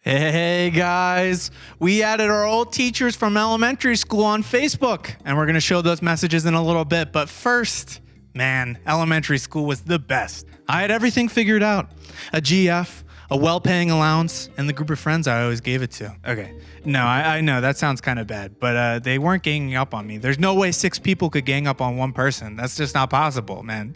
Hey guys, we added our old teachers from elementary school on Facebook, and we're going to show those messages in a little bit. But first, man, elementary school was the best. I had everything figured out. A GF, a well-paying allowance, and the group of friends I always gave it to. Okay, no, I know that sounds kind of bad, but they weren't ganging up on me. There's no way 6 people could gang up on one person. That's just not possible, man.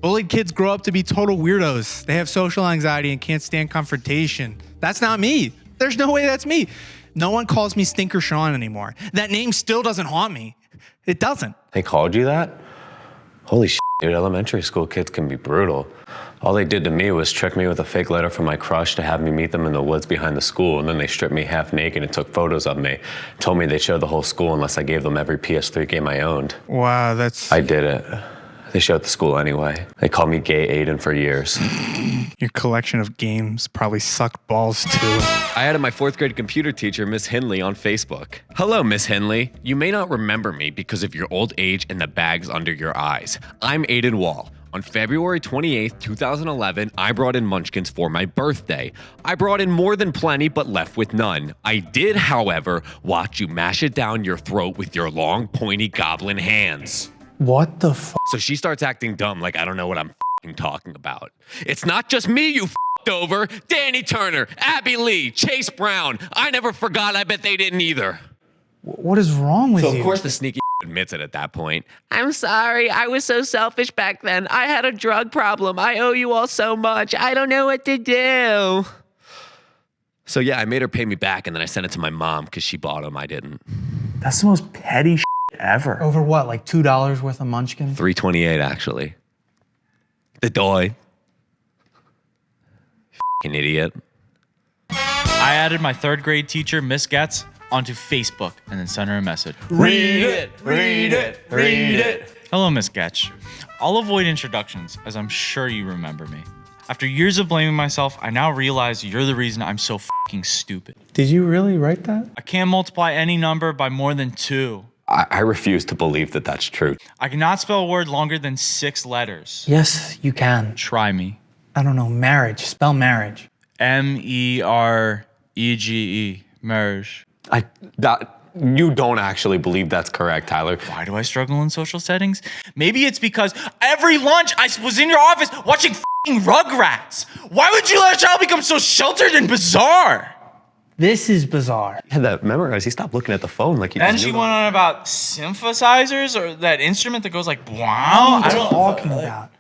Bullied kids grow up to be total weirdos. They have social anxiety and can't stand confrontation. That's not me. There's no way that's me. No one calls me Stinker Sean anymore. That name still doesn't haunt me. It doesn't. They called you that? Holy shit, dude, elementary school kids can be brutal. All they did to me was trick me with a fake letter from my crush to have me meet them in the woods behind the school, and then they stripped me half naked and took photos of me. Told me they'd show the whole school unless I gave them every PS3 game I owned. Wow, that's... I did it. They showed the school anyway. They called me Gay Aiden for years. Your collection of games probably sucked balls too. I added my 4th grade computer teacher, Miss Henley, on Facebook. Hello, Miss Henley. You may not remember me because of your old age and the bags under your eyes. I'm Aiden Wall. On February 28th, 2011, I brought in munchkins for my birthday. I brought in more than plenty, but left with none. I did, however, watch you mash it down your throat with your long, pointy goblin hands. What the f***? So she starts acting dumb like I don't know what I'm f***ing talking about. It's not just me you f***ed over. Danny Turner, Abby Lee, Chase Brown. I never forgot. I bet they didn't either. What is wrong with you? So of course the sneaky admits it at that point. I'm sorry. I was so selfish back then. I had a drug problem. I owe you all so much. I don't know what to do. So yeah, I made her pay me back and then I sent it to my mom because she bought them. I didn't. That's the most petty shit ever. Over what, like $2 worth of munchkins? $3.28 actually. The doy. F***ing idiot. I added my 3rd grade teacher, Miss Getz, onto Facebook and then sent her a message. Read it, read it, read it. Hello, Miss Getz. I'll avoid introductions, as I'm sure you remember me. After years of blaming myself, I now realize you're the reason I'm so fucking stupid. Did you really write that? I can't multiply any number by more than 2. I refuse to believe that that's true. I cannot spell a word longer than 6 letters. Yes, you can. Try me. I don't know, marriage. Spell marriage. M-E-R-E-G-E. Marriage. You don't actually believe that's correct, Tyler. Why do I struggle in social settings? Maybe it's because every lunch I was in your office watching f***ing Rugrats. Why would you let a child become so sheltered and bizarre? This is bizarre. I had that memorized. He stopped looking at the phone like he Then just she knew went on about synthesizers or that instrument that goes like, wow. What are you talking about?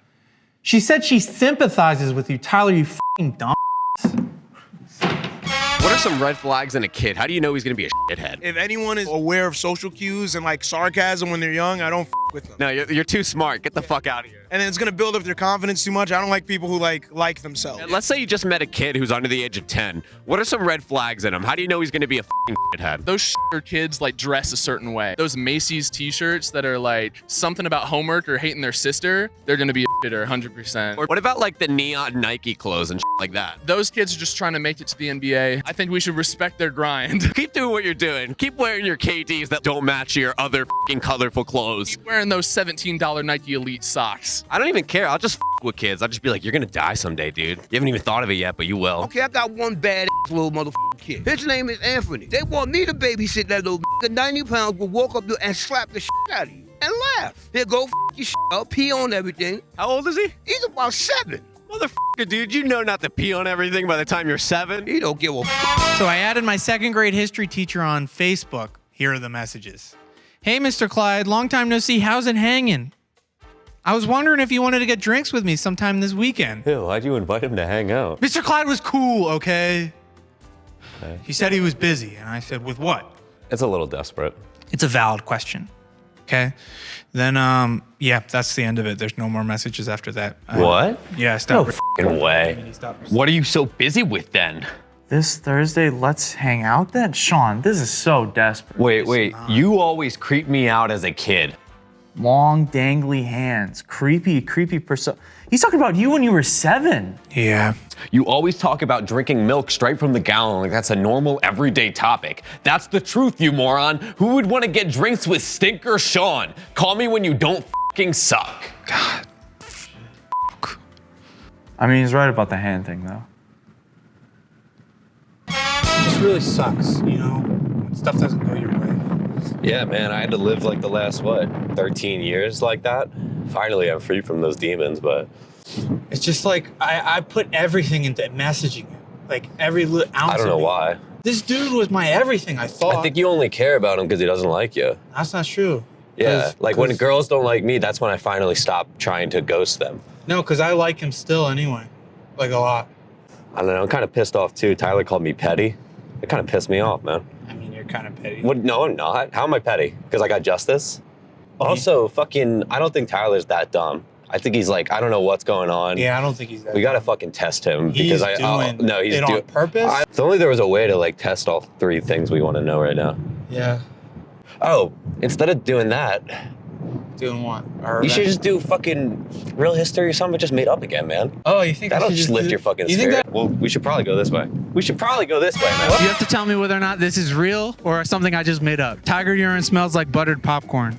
She said she sympathizes with you. Tyler, you f***ing dumb. What are some red flags in a kid? How do you know he's gonna be a shithead? If anyone is aware of social cues and like sarcasm when they're young, I don't f with them. No, you're too smart. Get the fuck out of here. And then it's gonna build up their confidence too much. I don't like people who like themselves. Let's say you just met a kid who's under the age of 10. What are some red flags in him? How do you know he's gonna be a f***ing shithead? Those kids like dress a certain way. Those Macy's t-shirts that are like something about homework or hating their sister, they're gonna be a shitter 100%. Or what about like the neon Nike clothes and like that? Those kids are just trying to make it to the NBA. I think we should respect their grind. Keep doing what you're doing. Keep wearing your KDs that don't match your other f***ing colorful clothes. Keep wearing those $17 Nike Elite socks. I don't even care. I'll just f with kids. I'll just be like, you're gonna die someday, dude. You haven't even thought of it yet, but you will. Okay, I got one bad little motherfucking kid. His name is Anthony. They want me to babysit that little 90 pounds will walk up there and slap the shit out of you and laugh. He'll go your shit up, pee on everything. How old is he? He's about 7. Motherfucker, dude, you know not to pee on everything by the time you're 7. He don't give a So I added my 2nd grade history teacher on Facebook. Here are the messages. Hey, Mr. Clyde, long time no see. How's it hanging? I was wondering if you wanted to get drinks with me sometime this weekend. Ew, why'd you invite him to hang out? Mr. Clyde was cool, okay? He said he was busy, and I said, with what? It's a little desperate. It's a valid question, okay? Then, yeah, that's the end of it. There's no more messages after that. What? Yeah, stop. No f***ing way. What are you so busy with then? This Thursday, let's hang out then? Sean, this is so desperate. Wait, you always creep me out as a kid. Long, dangly hands. Creepy person. He's talking about you when you were 7. Yeah. You always talk about drinking milk straight from the gallon like that's a normal, everyday topic. That's the truth, you moron. Who would want to get drinks with Stinker Sean? Call me when you don't f***ing suck. God. I mean, he's right about the hand thing, though. really sucks, you know, when stuff doesn't go your way. Yeah, man, I had to live like the last, 13 years like that. Finally, I'm free from those demons, but... It's just like, I put everything into messaging you. Like, every little ounce I don't know why. This dude was my everything, I thought. I think you only care about him because he doesn't like you. That's not true. Yeah, like when girls don't like me, that's when I finally stop trying to ghost them. No, because I like him still anyway. Like, a lot. I don't know, I'm kind of pissed off too. Tyler called me petty. It kind of pissed me off, man. I mean, you're kind of petty. What? No, I'm not. How am I petty? Because I got justice? Also, I don't think Tyler's that dumb. I think he's like, I don't know what's going on. Yeah, I don't think he's that We got to dumb. fucking test him. He's because doing he's it on purpose? If only there was a way to like test all 3 things we want to know right now. Yeah. Oh, instead of doing that, Doing what? you should just do fucking real history or something just made up again, man. Oh, you think That'll I should just lift do- your fucking You think spirit. that- Well, we should probably go this way. We should probably go this way, man. You have to tell me whether or not this is real or something I just made up. Tiger urine smells like buttered popcorn.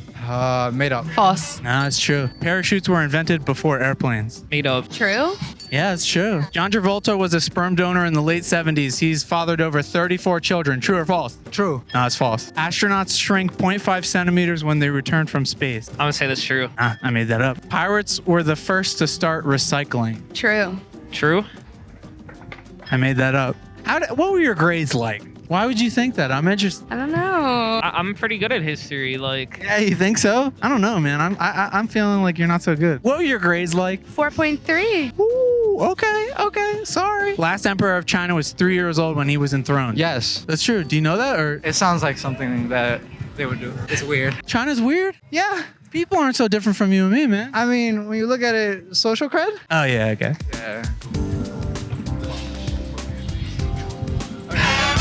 Made up. False. No, it's true. Parachutes were invented before airplanes. Made up. True. Yeah, it's true. John Travolta was a sperm donor in the late 70s. He's fathered over 34 children. True or false? True. No, it's false. Astronauts shrink 0.5 centimeters when they return from space. I'm gonna say that's true. I made that up. Pirates were the first to start recycling. True. True. I made that up. What were your grades like? Why would you think that? I'm interested. I don't know. I'm pretty good at history. Like, Yeah, you think so? I don't know, man. I'm feeling like you're not so good. What were your grades like? 4.3. Ooh, okay. Sorry. Last emperor of China was 3 years old when he was enthroned. Yes. That's true. Do you know that? Or It sounds like something that they would do. It's weird. China's weird? Yeah. People aren't so different from you and me, man. I mean, when you look at it, social cred? Oh yeah, okay. Yeah.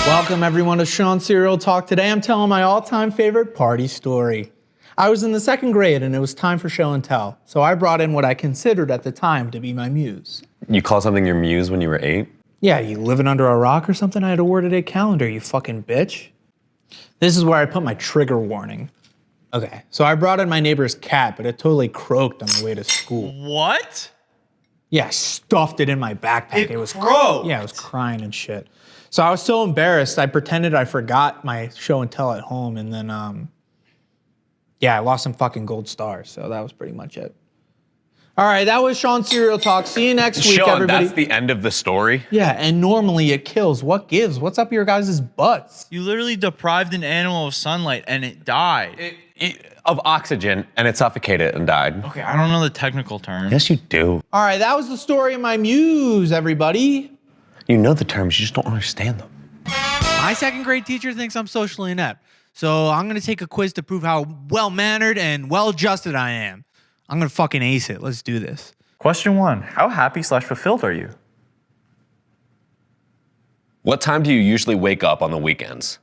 Welcome everyone to Sean Serial Talk. Today I'm telling my all-time favorite party story. I was in the 2nd grade and it was time for show and tell. So I brought in what I considered at the time to be my muse. You call something your muse when you were 8? Yeah, you living under a rock or something? I had a word-a-day calendar, you fucking bitch. This is where I put my trigger warning. Okay, so I brought in my neighbor's cat, but it totally croaked on the way to school. What? Yeah, I stuffed it in my backpack. It was croaked? Yeah, I was crying and shit. So I was so embarrassed, I pretended I forgot my show and tell at home, and then, yeah, I lost some fucking gold stars, so that was pretty much it. All right, that was Sean Serial Talk. See you next week, Sean, everybody. that's the end of the story? Yeah, and normally it kills. What gives? What's up your guys' butts? You literally deprived an animal of sunlight and it died. Of oxygen, and it suffocated and died. Okay, I don't know the technical term. Yes, you do. All right, that was the story of my muse, everybody. You know the terms, you just don't understand them. My 2nd grade teacher thinks I'm socially inept. So I'm going to take a quiz to prove how well-mannered and well-adjusted I am. I'm going to fucking ace it. Let's do this. Question 1. How happy/fulfilled are you? What time do you usually wake up on the weekends?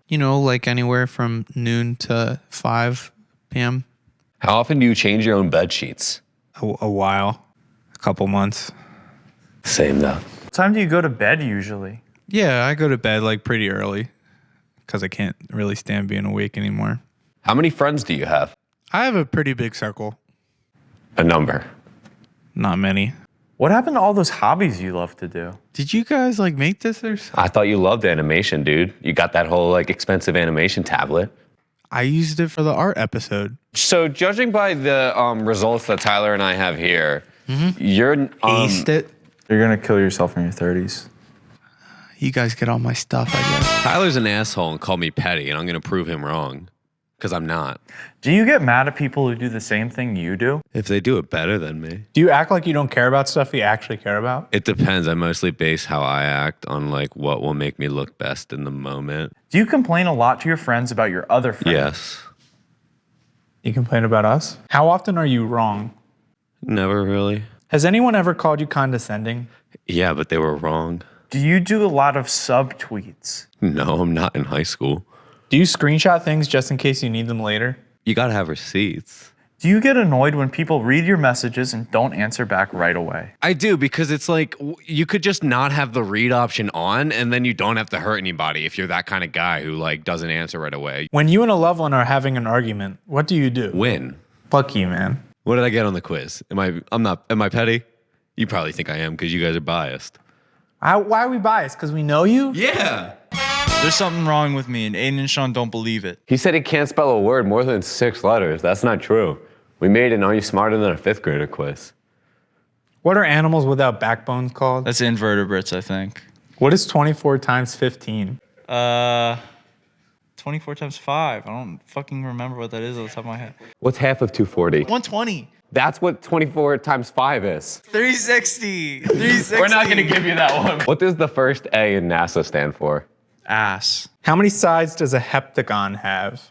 You know, like anywhere from noon to 5 p.m. How often do you change your own bed sheets? A while. A couple months. Same though. What time do you go to bed usually? Yeah, I go to bed like pretty early because I can't really stand being awake anymore. How many friends do you have? I have a pretty big circle. A number. Not many. What happened to all those hobbies you love to do? Did you guys like make this or something? I thought you loved animation, dude. You got that whole like expensive animation tablet. I used it for the art episode. So judging by the results that Tyler and I have here, you're Aced it. You're gonna kill yourself in your 30s. You guys get all my stuff, I guess. Tyler's an asshole and called me petty, and I'm going to prove him wrong. Because I'm not. Do you get mad at people who do the same thing you do? If they do it better than me. Do you act like you don't care about stuff you actually care about? It depends. I mostly base how I act on like what will make me look best in the moment. Do you complain a lot to your friends about your other friends? Yes. You complain about us? How often are you wrong? Never really. Has anyone ever called you condescending? Yeah, but they were wrong. Do you do a lot of subtweets? No, I'm not in high school. Do you screenshot things just in case you need them later? You gotta have receipts. Do you get annoyed when people read your messages and don't answer back right away? I do, because it's like you could just not have the read option on, and then you don't have to hurt anybody if you're that kind of guy who like doesn't answer right away. When you and a loved one are having an argument, what do you do? Win. Fuck you, man. What did I get on the quiz? Am I petty? You probably think I am because you guys are biased. Why are we biased? Because we know you? Yeah. There's something wrong with me, and Aiden and Sean don't believe it. He said he can't spell a word more than 6 letters. That's not true. We made an Are You Smarter Than a 5th Grader quiz. What are animals without backbones called? That's invertebrates, I think. What is 24 times 15? 24 times 5. I don't fucking remember what that is off the top of my head. What's half of 240? 120. That's what 24 times 5 is. 360. 360. We're not gonna give you that one. What does the first A in NASA stand for? Ass. How many sides does a heptagon have?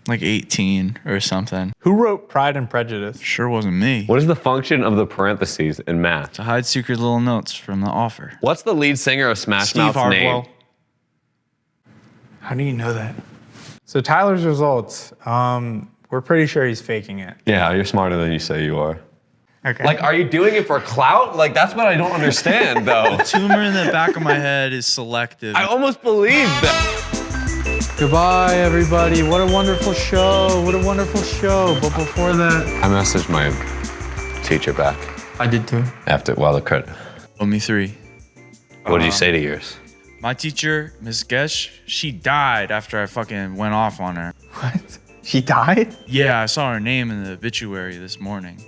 Like 18 or something. Who wrote Pride and Prejudice? Sure wasn't me. What is the function of the parentheses in math? To hide secret little notes from the offer. What's the lead singer of Smash Steve Mouth's name? Hartwell. How do you know that? So Tyler's results, we're pretty sure he's faking it. Yeah, you're smarter than you say you are. Okay. Like, are you doing it for clout? Like, that's what I don't understand, though. Tumor in the back of my head is selective. I almost believe that. Goodbye, everybody. What a wonderful show. What a wonderful show. But before that, I messaged my teacher back I did too. while the credit. Owe me 3. What did you say to yours? My teacher, Miss Gesh, she died after I fucking went off on her. What? She died? Yeah, I saw her name in the obituary this morning.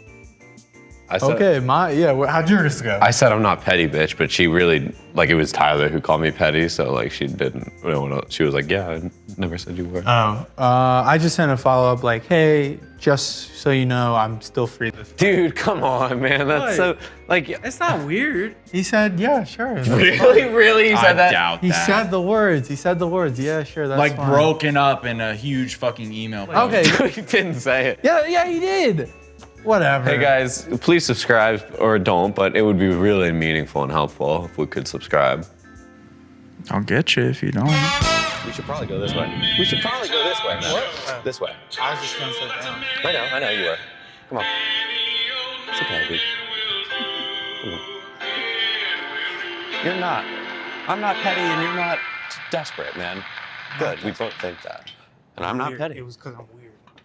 I said, Okay, how'd yours go? I said I'm not petty, bitch, but she really, like, it was Tyler who called me petty, so, like, she didn't, she was like, yeah, I never said you were. I just sent a follow-up like, hey, just so you know, I'm still free this. Dude, come on, man, that's so, like, It's not weird. He said, yeah, sure. really? He said that? I doubt He that. said the words. Yeah, sure, that's Like fine. broken up in a huge fucking email. Okay. He didn't say it. Yeah, he did. Whatever. Hey guys, please subscribe or don't, but it would be really meaningful and helpful if we could subscribe. I'll get you if you don't. We should probably go this way. Man. This way. I was just gonna sit down. I know you were. Come on. It's okay, dude. Come on. You're not. I'm not petty and you're not desperate, man. Good, we both think that. And I'm not petty. It was because I'm weird.